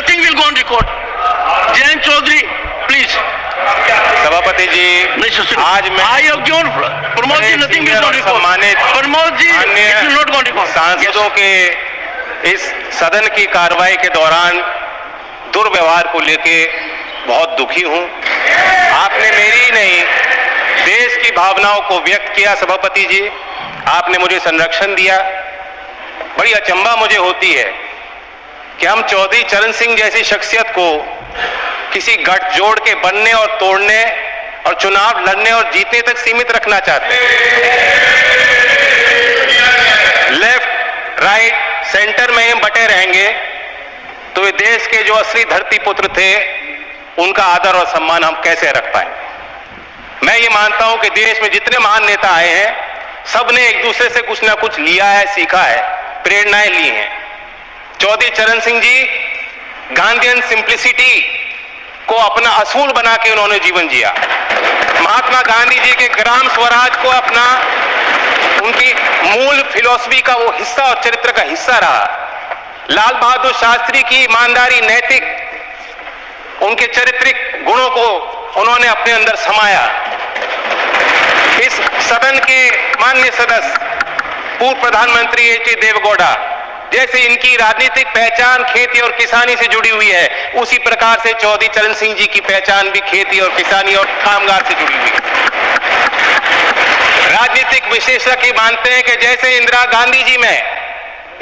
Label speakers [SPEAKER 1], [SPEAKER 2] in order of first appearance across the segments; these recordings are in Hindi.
[SPEAKER 1] nothing will go on record. Jayant Chaudhary, please.
[SPEAKER 2] सभापति जी, आज मैं
[SPEAKER 1] I have given Pramod ji nothing will go on record. Pramod ji, it will not go on record.
[SPEAKER 2] सांसदों के इस सदन की कार्रवाई के दौरान दुर्व्यवहार को लेके बहुत दुखी हूं। आपने मेरी नहीं, देश की भावनाओं को व्यक्त किया। सभापति जी, आपने मुझे संरक्षण दिया। बड़ी अचंभा मुझे होती है कि हम चौधरी चरण सिंह जैसी शख्सियत को किसी गठजोड़ के बनने और तोड़ने और चुनाव लड़ने और जीतने तक सीमित रखना चाहते हैं। लेफ्ट, राइट, सेंटर में हम बटे रहेंगे तो वे देश के जो असली धरती पुत्र थे उनका आदर और सम्मान हम कैसे रख पाएंगे। मैं ये मानता हूं कि देश में जितने महान नेता आए हैं सबने एक दूसरे से कुछ ना कुछ लिया है, सीखा है, प्रेरणाएं ली हैं। चौधरी चरण सिंह जी गांधीयन सिंप्लिसिटी को अपना असूल बना के उन्होंने जीवन जिया। महात्मा गांधी जी के ग्राम स्वराज को अपना, उनकी मूल फिलॉसफी का वो हिस्सा और चरित्र का हिस्सा रहा। लाल बहादुर शास्त्री की ईमानदारी, नैतिक उनके चारित्रिक गुणों को उन्होंने अपने अंदर समाया। इस सदन के माननीय सदस्य पूर्व प्रधानमंत्री एच.डी. देवेगौड़ा, जैसे इनकी राजनीतिक पहचान खेती और किसानी से जुड़ी हुई है, उसी प्रकार से चौधरी चरण सिंह जी की पहचान भी खेती और किसानी और कामगार से जुड़ी हुई है। राजनीतिक विशेषज्ञ मानते हैं कि जैसे इंदिरा गांधी जी में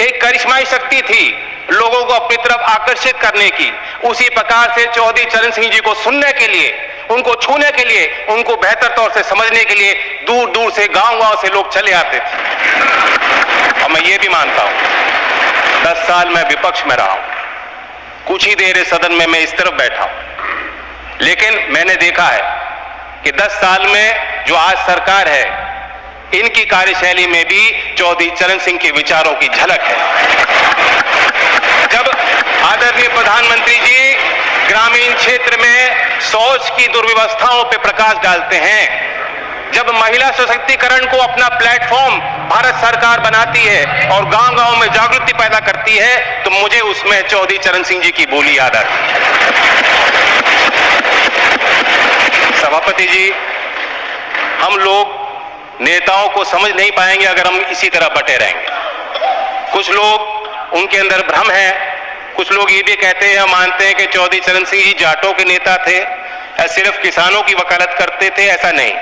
[SPEAKER 2] एक करिश्माई शक्ति थी लोगों को अपनी तरफ आकर्षित करने की, उसी प्रकार से चौधरी चरण सिंह जी को सुनने के लिए, उनको छूने के लिए, उनको बेहतर तौर से समझने के लिए दूर दूर से, गांव-गांव से लोग चले आते थे। और मैं ये भी मानता हूं 10 साल मैं विपक्ष में रहा हूं, कुछ ही देर इस सदन में मैं इस तरफ बैठा हूं, लेकिन मैंने देखा है कि 10 साल में जो आज सरकार है, इनकी कार्यशैली में भी चौधरी चरण सिंह के विचारों की झलक है। जब आदरणीय प्रधानमंत्री जी ग्रामीण क्षेत्र में शौच की दुर्व्यवस्थाओं पर प्रकाश डालते हैं, जब महिला सशक्तिकरण को अपना प्लेटफॉर्म भारत सरकार बनाती है और गांव-गांव में जागृति पैदा करती है, तो मुझे उसमें चौधरी चरण सिंह जी की बोली याद आती है। सभापति जी, हम लोग नेताओं को समझ नहीं पाएंगे अगर हम इसी तरह बटे रहेंगे। कुछ लोग, उनके अंदर भ्रम है, कुछ लोग ये भी कहते हैं, मानते हैं कि चौधरी चरण सिंह जी जाटों के नेता थे, सिर्फ किसानों की वकालत करते थे। ऐसा नहीं,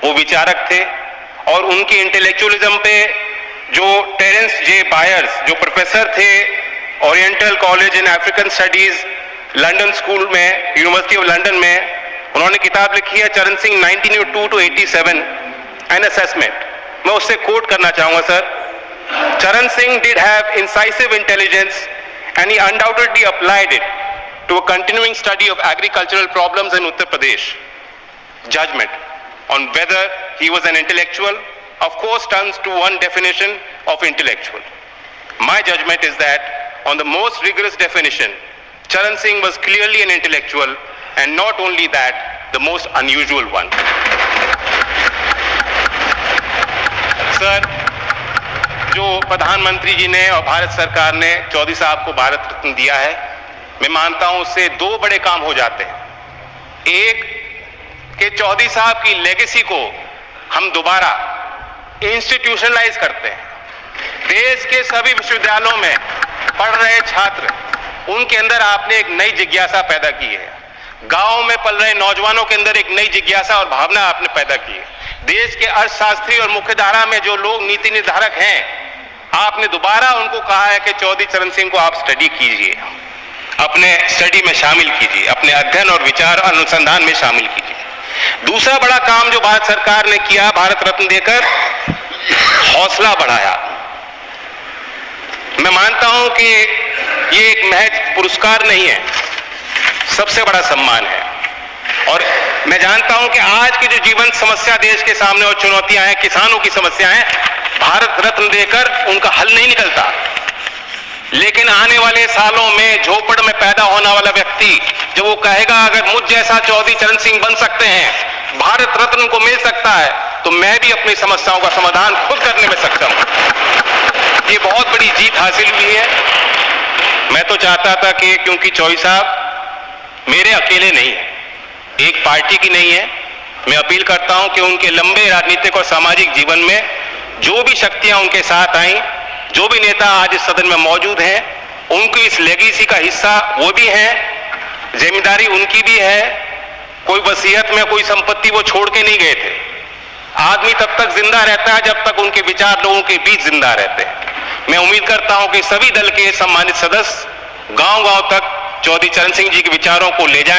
[SPEAKER 2] वो विचारक थे और उनकी इंटेलेक्चुअलिज्म पे जो टेरेंस जे बायर्स, जो प्रोफेसर थे oriental college in African studies London school में, यूनिवर्सिटी ऑफ लंदन में, उन्होंने किताब लिखी है चरण सिंह 1902 to 87 एन असेसमेंट। मैं उससे कोट करना चाहूंगा sir. Charan Singh did have incisive intelligence and he undoubtedly applied it to a continuing study of agricultural problems in Uttar Pradesh. Judgement on whether he was an intellectual, of course, turns to one definition of intellectual. My judgment is that on the most rigorous definition, Charan Singh was clearly an intellectual, and not only that, the most unusual one. Sir, जो प्रधानमंत्री जी ने और भारत सरकार ने चौधरी साहब को भारत रत्न दिया है, मैं मानता हूं उससे दो बड़े काम हो जाते हैं। एक कि चौधरी साहब की लेगेसी को हम दोबारा इंस्टीट्यूशनलाइज करते हैं। देश के सभी विश्वविद्यालयों में पढ़ रहे छात्र, उनके अंदर आपने एक नई जिज्ञासा पैदा की है। गांव में पल रहे नौजवानों के अंदर एक नई जिज्ञासा और भावना आपने पैदा की है। देश के अर्थशास्त्री और मुख्यधारा में जो लोग नीति निर्धारक हैं, आपने दोबारा उनको कहा है कि चौधरी चरण सिंह को आप स्टडी कीजिए, अपने स्टडी में शामिल कीजिए, अपने अध्ययन और विचार अनुसंधान में शामिल कीजिए। दूसरा बड़ा काम जो भारत सरकार ने किया, भारत रत्न देकर हौसला बढ़ाया। मैं मानता हूं कि ये एक महज पुरस्कार नहीं है, सबसे बड़ा सम्मान है। और मैं जानता हूं कि आज की जो जीवन समस्या देश के सामने और चुनौतियां हैं, किसानों की समस्याएं, भारत रत्न देकर उनका हल नहीं निकलता। लेकिन आने वाले सालों में झोपड़ में पैदा होने वाला व्यक्ति जब वो कहेगा अगर मुझ जैसा चौधरी चरण सिंह बन सकते हैं, भारत रत्न को मिल सकता है, तो मैं भी अपनी समस्याओं का समाधान खुद करने में सक्षम हूं। ये बहुत बड़ी जीत हासिल हुई है। मैं तो चाहता था कि क्योंकि चौधरी साहब मेरे अकेले नहीं है, एक पार्टी की नहीं है, मैं अपील करता हूं कि उनके लंबे राजनीतिक और सामाजिक जीवन में जो भी शक्तियां उनके साथ आई, जो भी नेता आज इस सदन में मौजूद हैं, उनकी इस लेगेसी का हिस्सा वो भी हैं, जिम्मेदारी उनकी भी है। कोई वसीयत में कोई संपत्ति वो छोड़ के नहीं गए थे। आदमी तब तक जिंदा रहता है जब तक उनके विचार लोगों के बीच जिंदा रहते हैं। मैं उम्मीद करता हूं कि सभी दल के सम्मानित सदस्य गांव-गांव तक चौधरी चरण सिंह जी के विचारों को ले जाएं।